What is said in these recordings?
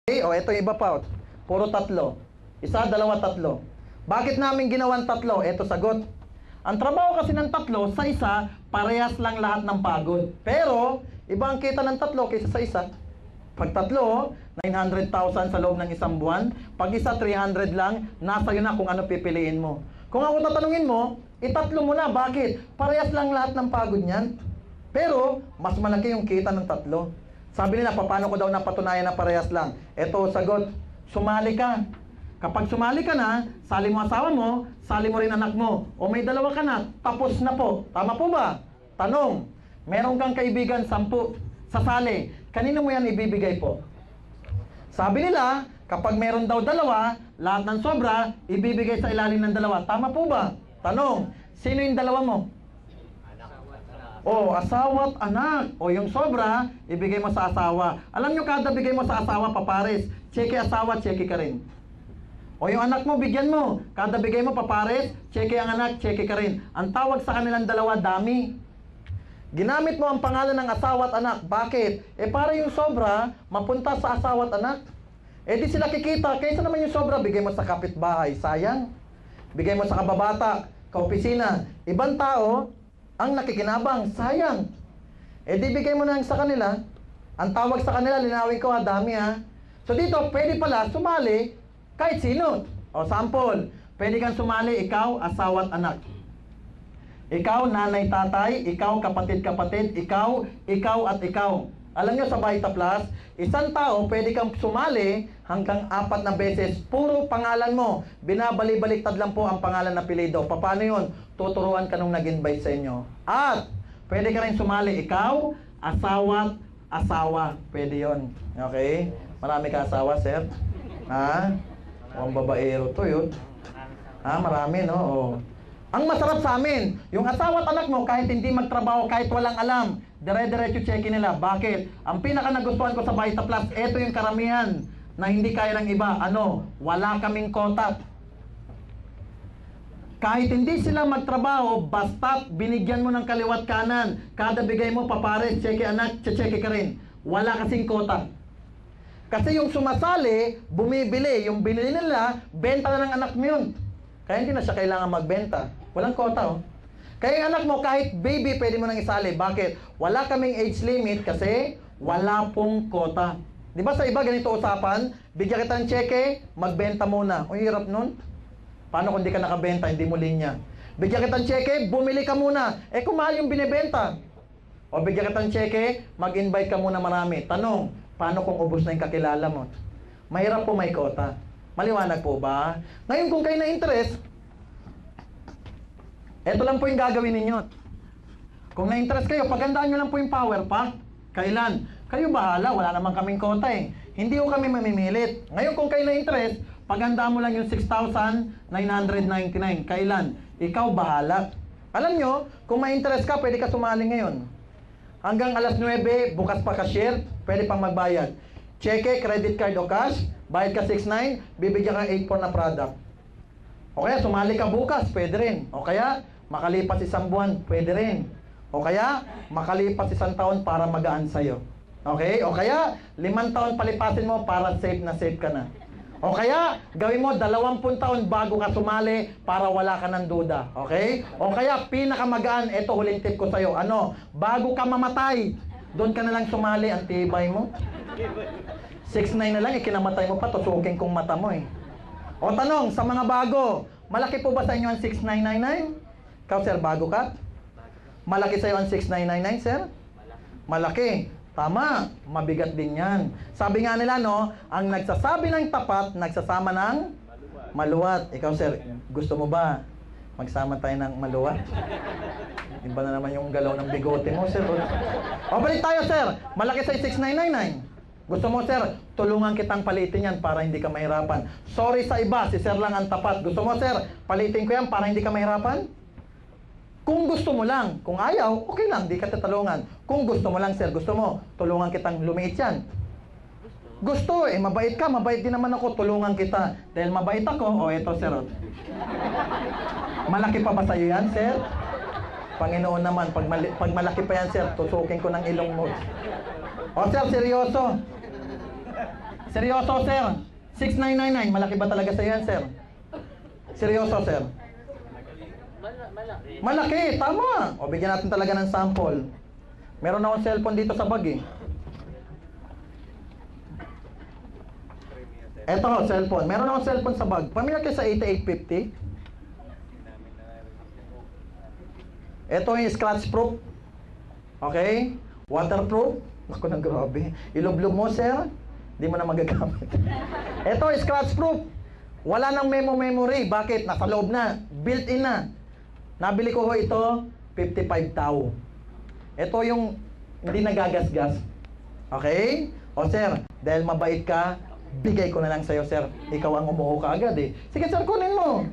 Okay, o ito yung iba pa. Puro tatlo. Isa, dalawa, tatlo. Bakit namin ginawan tatlo? Ito sagot. Ang trabaho kasi ng tatlo, sa isa, parehas lang lahat ng pagod. Pero, iba ang kita ng tatlo kaysa sa isa. Pag tatlo, 900,000 sa loob ng isang buwan. Pag isa, 300 lang, nasa yun na kung ano pipiliin mo. Kung ako tatanungin mo, itatlo mo na. Bakit? Parehas lang lahat ng pagod niyan. Pero, mas malaki yung kita ng tatlo. Sabi nila, paano ko daw napatunayan na parehas lang? Ito, sagot, sumali ka. Kapag sumali ka na, sali mo asawa mo, sali mo rin anak mo. O may dalawa ka na, tapos na po. Tama po ba? Tanong, meron kang kaibigan, 10, sasali. Kanino mo yan ibibigay po? Sabi nila, kapag meron daw dalawa, lahat ng sobra, ibibigay sa ilalim ng dalawa. Tama po ba? Tanong, sino yung dalawa mo? O, asawa at anak. O, yung sobra, ibigay mo sa asawa. Alam nyo, kada bigay mo sa asawa, papares. Cheque asawa, cheque ka rin. O, yung anak mo, bigyan mo. Kada bigay mo, papares. Cheque ang anak, cheque ka rin. Ang tawag sa kanilang dalawa, dami. Ginamit mo ang pangalan ng asawa at anak. Bakit? Para yung sobra, mapunta sa asawa at anak. Di sila kikita. Kaysa naman yung sobra, bigay mo sa kapitbahay. Sayang. Bigay mo sa kababata, kaopisina. Ibang tao, ang nakikinabang, sayang. Di bigay mo na sa kanila. Ang tawag sa kanila, linawin ko, dami ha. So dito, pwede pala sumali kahit sino. O sample, pwede kang sumali, ikaw, asawa at anak. Ikaw, nanay, tatay, ikaw, kapatid-kapatid, ikaw at ikaw. Alam nyo sa Vita Plus, isang tao, pwede kang sumali hanggang 4 na beses. Puro pangalan mo. Binabalik-baliktad lang po ang pangalan na apelyido. Paano yun? Tuturuan ka nung nag-invite sa inyo. At, pwede ka rin sumali. Ikaw, asawa. Pwede yun. Okay? Marami ka asawa, sir? Ha? O, ang babaero to yun. Ha? Marami, no? O. Ang masarap sa amin, yung asawa at anak mo, kahit hindi magtrabaho, kahit walang alam, dire-diretso check nila. Bakit? Ang pinaka nagustuhan ko sa Vita Plus, ito yung karamihan na hindi kaya ng iba. Ano? Wala kaming kontak. Kahit hindi sila magtrabaho, basta't binigyan mo ng kaliwat kanan, kada bigay mo, papares, check anak, check ka rin. Wala kasing kontak. Kasi yung sumasali, bumibili. Yung binili nila, benta na ng anak mo yun. Kaya hindi na siya kailangan magbenta. Walang kota, oh. Kaya yung anak mo, kahit baby, pwede mo nang isali. Bakit? Wala kaming age limit kasi wala pong kota. Di ba sa iba, ganito usapan? Bigyan kita ng cheque, magbenta muna. O, hirap nun. Paano kung di ka nakabenta, hindi mo linya? Bigyan kita ng cheque, bumili ka muna. Kung mahal yung binibenta. O, bigyan kita ng cheque, mag-invite ka muna marami. Tanong, paano kung ubos na yung kakilala mo? Mahirap po may kota. Maliwanag po ba? Ngayon kung kayo na-interest, eto lang po yung gagawin ninyo. Kung na-interest kayo, pagandaan nyo lang po yung power pack. Kailan? Kayo bahala, wala naman kaming kota eh. Hindi ko kami mamimilit. Ngayon kung kayo na-interest, pagandaan mo lang yung 6,999. Kailan? Ikaw bahala. Alam nyo, kung ma-interest ka, pwede ka sumali ngayon. Hanggang alas 9, bukas pa cashier, pwede pang magbayad. Cheque, credit card o cash, bayad ka 6,900, bibigyan ka 8,400 na product. O kaya, sumali ka bukas, pwede rin. O kaya, makalipas 1 buwan, pwede rin. O kaya, makalipas 1 taon para magaan sa'yo. Okay? O kaya, 5 taon palipasin mo para safe na safe ka na. O kaya, gawin mo 20 taon bago ka sumali para wala ka ng duda. Okay? O kaya, pinakamagaan, ito huling tip ko sa'yo. Ano? Bago ka mamatay, doon ka na lang sumali, ang tibay mo. 6,900 na lang, ikinamatay mo pa, tusukin kong mata mo eh. O tanong, sa mga bago, malaki po ba sa inyo ang 6,999? Ikaw sir, bago ka? Malaki sa iyo ang 6,999 sir? Malaki. Tama, mabigat din yan. Sabi nga nila no, ang nagsasabi ng tapat, nagsasama ng maluwat. Ikaw sir, gusto mo ba magsama tayo ng maluwat? Iba na naman yung galaw ng bigote mo sir. O balik tayo sir, malaki sa 6,999. Gusto mo, sir, tulungan kitang palitin yan para hindi ka mahirapan. Sorry sa iba, si sir lang ang tapat. Gusto mo, sir, palitin ko yan para hindi ka mahirapan? Kung gusto mo lang. Kung ayaw, okay lang, di ka tatulungan. Kung gusto mo lang, sir, gusto mo, tulungan kitang lumiit yan. Gusto, mabait ka, mabait din naman ako, tulungan kita. Dahil mabait ako, eto, sir. Malaki pa ba sa'yo yan, sir? Panginoon naman, pag malaki pa yan, sir, tusukin ko ng ilong mo. O, sir, seryoso. Seryoso, sir. 6,999. Malaki ba talaga sa yan, sir? Seryoso, sir. Malaki, tama. O, bigyan natin talaga ng sample. Meron akong cellphone dito sa bag eh. Eto, cellphone. Meron akong cellphone sa bag. Pamilyar kayo sa 8850? Ito yung scratch proof. Okay? Waterproof. Naku, nang grabe. Ilublob mo, sir. Di mo na magagamit. Ito, scratch proof. Wala nang memory. Bakit? Nasa loob na. Built-in na. Nabili ko ito, 55 tao. Ito yung hindi nagagasgas. Okay? O sir, dahil mabait ka, bigay ko na lang sa'yo, sir. Ikaw ang umuho ka agad eh. Sige, sir, kunin mo.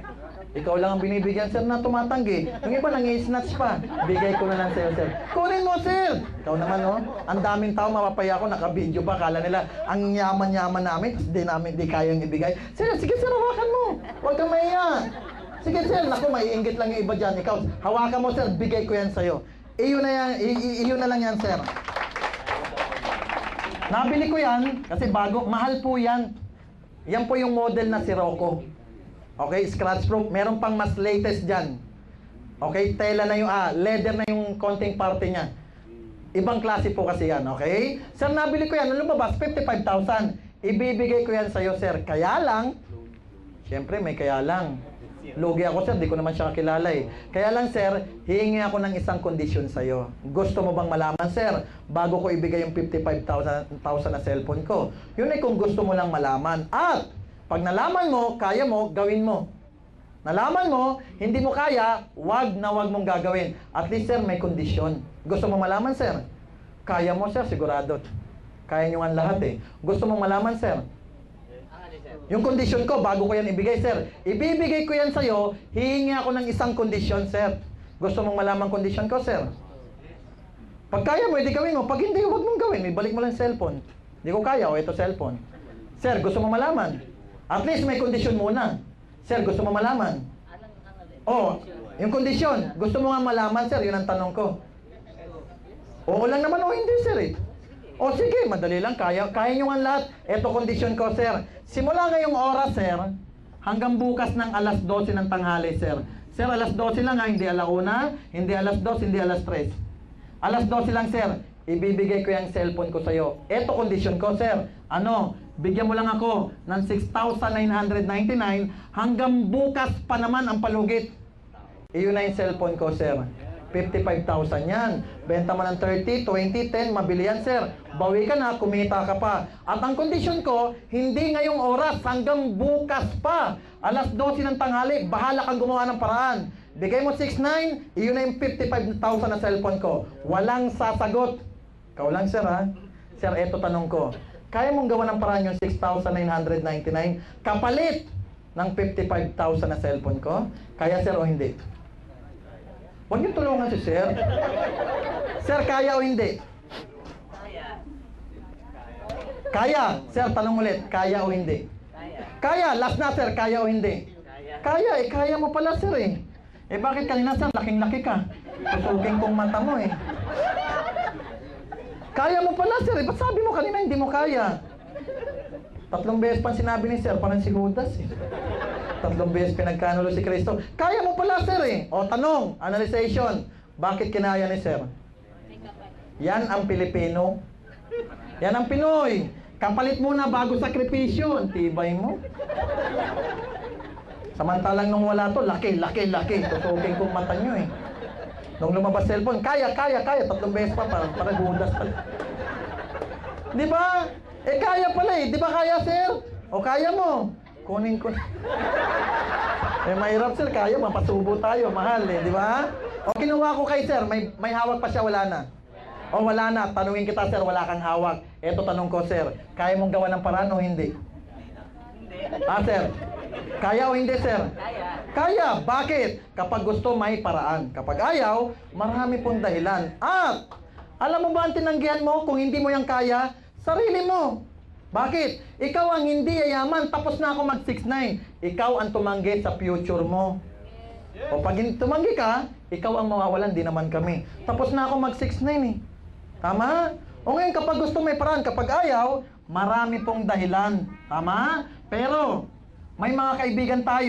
Ikaw lang ang binibigyan, sir, na tumatanggi. Yung iba nangi-snatch pa. Bigay ko na lang sa'yo, sir. Kunin mo, sir! Ikaw naman, oh. Ang daming tao, mapapaya ko, naka-video pa. Kala nila, ang yaman-yaman namin, tapos di kayang ibigay. Sir, sige, sir, hawakan mo. Huwag kang mahiya. Sige, sir, naku, maiinggit lang yung iba dyan. Ikaw, hawakan mo, sir, bigay ko yan sa'yo. Iyon na yan, iyon na lang yan, sir. Nabili ko yan, kasi bago, mahal po yan. Yan po yung model na Sirocco. Okay, scratch proof. Meron pang mas latest dyan. Okay, tela na yung, leather na yung konting parte niya. Ibang klase po kasi yan, okay? Sir, nabili ko yan, ano lumabas? 55,000. Ibibigay ko yan sa'yo, sir. Kaya lang, syempre may kaya lang. Lugi ako, sir, di ko naman siya kilala eh. Kaya lang, sir, hihingi ako ng isang kondisyon sa'yo. Gusto mo bang malaman, sir, bago ko ibigay yung 55,000 na cellphone ko? Yun ay kung gusto mo lang malaman. At, pag nalaman mo, kaya mo, gawin mo. Nalaman mo, hindi mo kaya, wag na wag mong gagawin. At least, sir, may kondisyon. Gusto mo malaman, sir? Kaya mo, sir, sigurado. Kaya nyo nga lahat eh. Gusto mo malaman, sir? Yung kondisyon ko, bago ko yan ibigay, sir. Ibibigay ko yan sa'yo, hihingi ako ng isang kondisyon, sir. Gusto mong malaman kondisyon ko, sir? Pag kaya mo, edi gawin mo. Pag hindi, huwag mong gawin. Ibalik mo lang cellphone. Hindi ko kaya, o ito cellphone. Sir, gusto mo malaman? At least may kondisyon muna. Sir, gusto mo malaman? Oh, yung kondisyon. Gusto mo nga malaman, sir? Yun ang tanong ko. Oo lang naman o hindi, sir eh. O sige, madali lang, kaya nyo nga lahat. Ito kondisyon ko, sir. Simula ngayong oras, sir, hanggang bukas ng alas 12 ng tanghali, sir. Sir, alas 12 lang ha, hindi alauna, hindi alas 2, hindi alas 3. Alas 12 lang, sir. Ibibigay ko yung cellphone ko sa'yo. Ito kondisyon ko, sir. Ano, bigyan mo lang ako ng 6,999 hanggang bukas pa naman ang palugit. Iyon na yung cellphone ko, sir. 55,000 yan. Benta mo ng 30, 20, 10, mabili yan, sir. Bawi ka na, kumita ka pa. At ang kondisyon ko, hindi ngayong oras, hanggang bukas pa. Alas 12 ng tanghali, bahala kang gumawa ng paraan. Bigay mo 6,900, iyon na yung 55,000 na cellphone ko. Walang sasagot. Ikaw lang, sir, ha? Sir, eto tanong ko. Kaya mong gawa ng paraan yung 6,999 kapalit ng 55,000 na cellphone ko? Kaya, sir, o hindi? Huwag niyo tulungan si sir. Sir, kaya o hindi? Kaya. Sir, tanong ulit. Kaya o hindi? Kaya. Last na, sir. Kaya o hindi? Kaya. Kaya mo pala, sir eh. Bakit kanina, sir? Laking-laki ka. Tusuking kong mata mo eh. Kaya mo pala, sir. Ba't sabi mo kanina hindi mo kaya? 3 beses pa sinabi ni sir, parang si Judas eh. 3 beses pinagkanulo si Kristo. Kaya mo pala, sir eh. O, tanong, analyzation. Bakit kinaya ni sir? Yan ang Pilipino. Yan ang Pinoy. Kapalit muna bago sakripisyo. Tibay mo. Samantalang nung wala to, laki. Tutukin kong mata nyo eh. Nung lumabas cellphone, kaya. 3 beses pa, parang Judas pa. Di ba? Kaya pala eh. Di ba kaya, sir? O kaya mo? Kunin ko. Mahirap, sir. Kaya, mapasubo tayo. Mahal eh. Di ba? O kinuha ko kay sir. May hawak pa siya, wala na. O wala na. Tanungin kita, sir. Wala kang hawak. Eto tanong ko, sir. Kaya mong gawa ng paraan o hindi? Sir? Kaya o hindi, sir? Kaya. Bakit? Kapag gusto, may paraan. Kapag ayaw, marami pong dahilan. At, alam mo ba ang tinanggihan mo kung hindi mo yan kaya? Sarili mo. Bakit? Ikaw ang hindi yayaman. Tapos na ako mag-6'9". Ikaw ang tumanggi sa future mo. O pag tumanggi ka, ikaw ang mawawalan, di naman kami. Tapos na ako mag-6'9" eh. Tama? O ngayon, kapag gusto may paraan, kapag ayaw, Marami pong dahilan. Tama? Pero, may mga kaibigan tayo